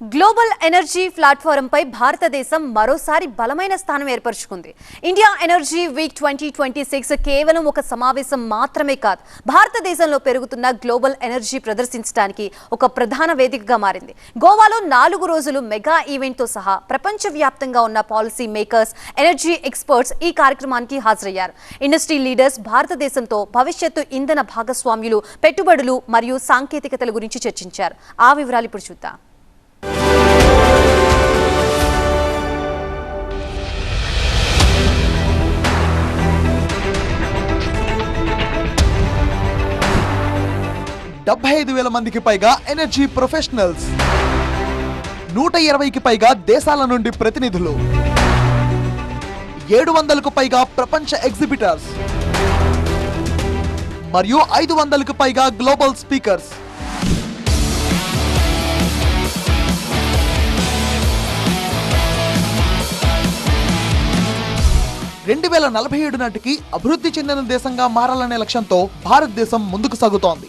Global energy platform పై భారతదేశం మరోసారి బలమైన స్థానం ఏర్పరచుకుంది. ఇండియా ఎనర్జీ వీక్ 2026 కేవలం ఒక సమావేశం మాత్రమే కాదు, భారతదేశంలో పెరుగుతున్న గ్లోబల్ ఎనర్జీ ప్రదర్శించడానికి ఒక ప్రధాన వేదికగా మారింది. గోవాలో 4 రోజులు మెగా ఈవెంట్ తో సహా ప్రపంచవ్యాప్తంగా ఉన్న పాలసీ మేకర్స్, ఎనర్జీ ఎక్స్పర్ట్స్ ఈ కార్యక్రమానికి హాజరయ్యారు. ఇండస్ట్రీ లీడర్స్ భారతదేశంతో భవిష్యత్తు ఇంధన భాగస్వామ్యులు, పెట్టుబడులు మరియు సాంకేతికతల గురించి చర్చించారు. ఆ వివరాలు ఇప్పుడు చూద్దాం. మందికి పైగా ఎనర్జీ ప్రొఫెషనల్స్, 120కి పైగా దేశాల నుండి ప్రతినిధులు, 700కు పైగా ప్రపంచ ఎగ్జిబిటర్స్ మరియు 500కు పైగా గ్లోబల్ స్పీకర్స్. నాటికి అభివృద్ధి చెందిన దేశంగా మారాలనే లక్ష్యంతో భారతదేశం ముందుకు సాగుతోంది.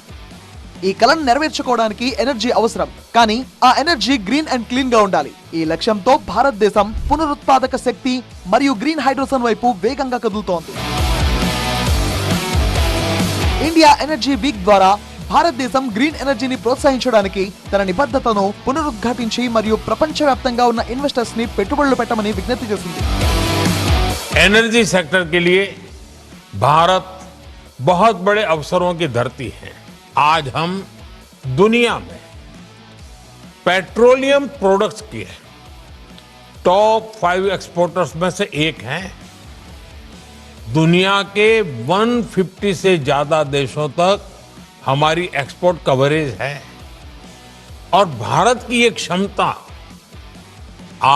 ఈ కలను నెరవేర్చుకోవడానికి ఎనర్జీ అవసరం, కానీ ఆ ఎనర్జీ గ్రీన్ అండ్ క్లీన్ గా ఉండాలి. ఈ లక్ష్యంతో భారతదేశం పునరుత్పాదక శక్తి మరియు గ్రీన్ హైడ్రోజన్ వైపు వేగంగా కదులుతోంది. ఇండియా ఎనర్జీ వీక్ ద్వారా భారతదేశం గ్రీన్ ఎనర్జీని ప్రోత్సహించడానికి తన నిబద్ధతను పునరుద్ఘాటించి మరియు ప్రపంచవ్యాప్తంగా ఉన్న ఇన్వెస్టర్స్ ని పెట్టుబడులు పెట్టమని విజ్ఞప్తి చేసింది. एनर्जी सेक्टर के लिए भारत बहुत बड़े अवसरों की धरती है. आज हम दुनिया में पेट्रोलियम प्रोडक्ट्स के टॉप 5 एक्सपोर्टर्स में से एक हैं. दुनिया के 150 से ज्यादा देशों तक हमारी एक्सपोर्ट कवरेज है और भारत की ये क्षमता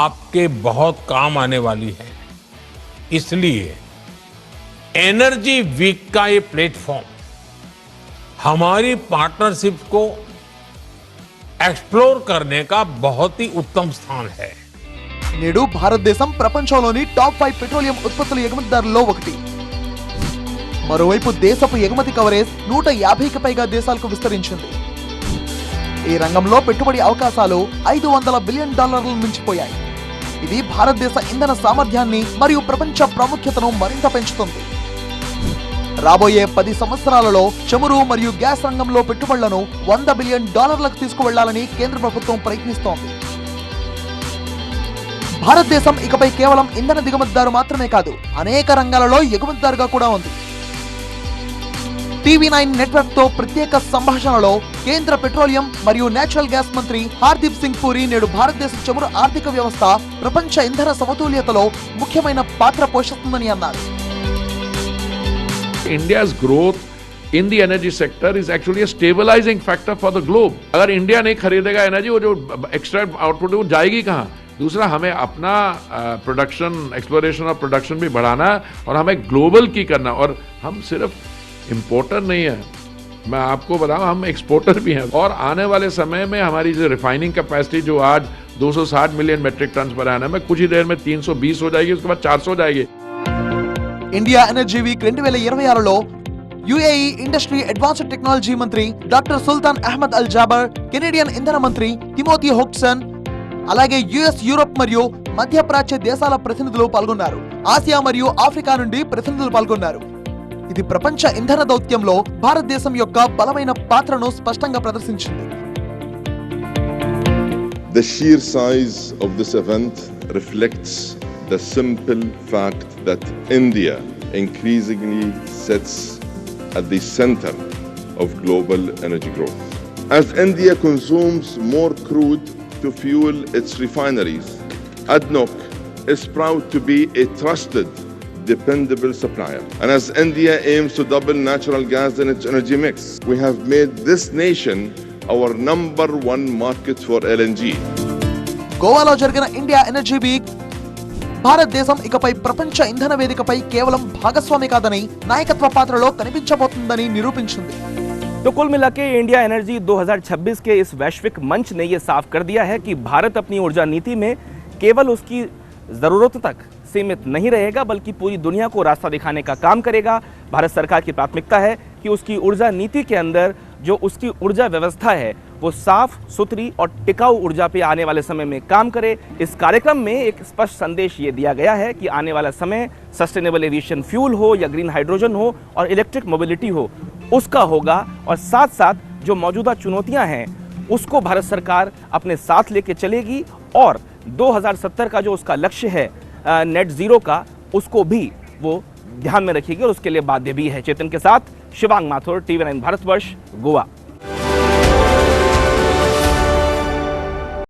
आपके बहुत काम आने वाली है. इसलिए एनर्जी वीक का ये प्लेटफॉर्म हमारी पार्टनरशिप को एक्सप्लोर करने का बहुत ही उत्तम स्थान है. నేడు భారతదేశం ప్రపంచంలోని టాప్ 5 పెట్రోలియం ఉత్పత్తుల ఎగుమతిదారుల్లో ఒకటి. మరోవైపు దేశపు ఎగుమతి కవరేజ్ 150కి పైగా దేశాలకు విస్తరించింది. ఈ రంగంలో పెట్టుబడి అవకాశాలు $500 బిలియన్ మించిపోయాయి. ఇది భారతదేశ ఇంధన సామర్థ్యాన్ని మరియు ప్రపంచ ప్రాముఖ్యతను మరింత పెంచుతుంది. రాబోయే 10 సంవత్సరాలలో చమురు మరియు గ్యాస్ రంగంలో పెట్టుబడులను $100 బిలియన్ తీసుకువెళ్లాలని కేంద్ర ప్రభుత్వం ప్రయత్నిస్తోంది. భారతదేశం ఇకపై కేవలం ఇంధన దిగుమతిదారు మాత్రమే కాదు, అనేక రంగాలలో ఎగుమతిదారుగా కూడా ఉంది. TV9 నెట్వర్క్ తో ప్రత్యేక సంభాషణలో కేంద్ర పెట్రోలియం మరియు నేచురల్ గ్యాస్ మంత్రి హర్దీప్ సింగ్ పూరి నేడు భారతదేశ చమురు ఆర్థిక వ్యవస్థ ప్రపంచ ఇంధన సమతుల్యతలో ముఖ్యమైన పాత్ర పోషిస్తుందని అన్నారు. India's growth in the energy sector is actually a stabilizing factor for the globe. अगर इंडिया नहीं खरीदेगा एनर्जी, वो जो एक्स्ट्रा आउटपुट है वो जाएगी कहाँ? दूसरा, हमें अपना प्रोडक्शन, एक्सप्लोरेशन और प्रोडक्शन भी बढ़ाना है और हमें ग्लोबल की करना. और हम सिर्फ इम्पोर्टर नहीं है, मैं आपको बताऊं हम एक्सपोर्टर भी हैं. और आने वाले समय में हमारी जो रिफाइनिंग कैपेसिटी जो आज 260 मिलियन मेट्रिक टन पर आना है, कुछ ही देर में 320 हो जाएगी, उसके बाद 400 हो जाएगी. ఇండియా ఎనర్జీ వీక్ 2026లో యుఏఈ ఇండస్ట్రీ అడ్వాన్స్డ్ టెక్నాలజీ మంత్రి doctor Sultan Ahmed Al Jaber, Canadian ఇంధన మంత్రి తిమోథీ హోక్సన్, అలాగే యుఎస్, యూరోప్ మరియు మధ్యప్రాచ్య దేశాల ప్రతినిధులు పాల్గొన్నారు. ఆసియా మరియు ఆఫ్రికా నుండి ప్రతినిధులు పాల్గొన్నారు. ఇది ప్రపంచ ఇంధన దౌత్యంలో భారతదేశం యొక్క బలమైన పాత్రను స్పష్టంగా ప్రదర్శించింది. The sheer size of this event reflects the simple fact that India increasingly sits at the center of global energy growth. As India consumes more crude to fuel its refineries, ADNOC is proud to be a trusted, dependable supplier. And as India aims to double natural gas in its energy mix, we have made this nation our number 1 market for LNG. గోవాలో జరిగిన India energy week భారతదేశం ఇకపై ప్రపంచ ఇంధన వేదికపై కేవలం భాగస్వామి కాదని, నాయకత్వ పాత్రలో కనిపించబోతుందని నిరూపించింది. तो कुल मिला के इंडिया एनर्जी 2026 के इस वैश्विक मंच ने यह साफ कर दिया है कि भारत अपनी ऊर्जा नीति में केवल उसकी जरूरतों तक सीमित नहीं रहेगा, बल्कि पूरी दुनिया को रास्ता दिखाने का काम करेगा. भारत सरकार की प्राथमिकता है कि उसकी ऊर्जा नीति के अंदर जो उसकी ऊर्जा व्यवस्था है वो साफ सुथरी और टिकाऊ ऊर्जा पे आने वाले समय में काम करे। इस कार्यक्रम में एक स्पष्ट संदेश ये दिया गया है कि आने वाला समय सस्टेनेबल एविएशन फ्यूल हो या ग्रीन हाइड्रोजन हो और इलेक्ट्रिक मोबिलिटी हो, उसका होगा। और साथ साथ जो मौजूदा चुनौतियां हैं उसको भारत सरकार अपने साथ लेके चलेगी और 2070 का जो उसका लक्ष्य है नेट जीरो का, उसको भी वो ध्यान में रखेगी और उसके लिए बाध्य भी है। चेतन के साथ शिवांग माथुर, TV9 भारतवर्ष, गोवा।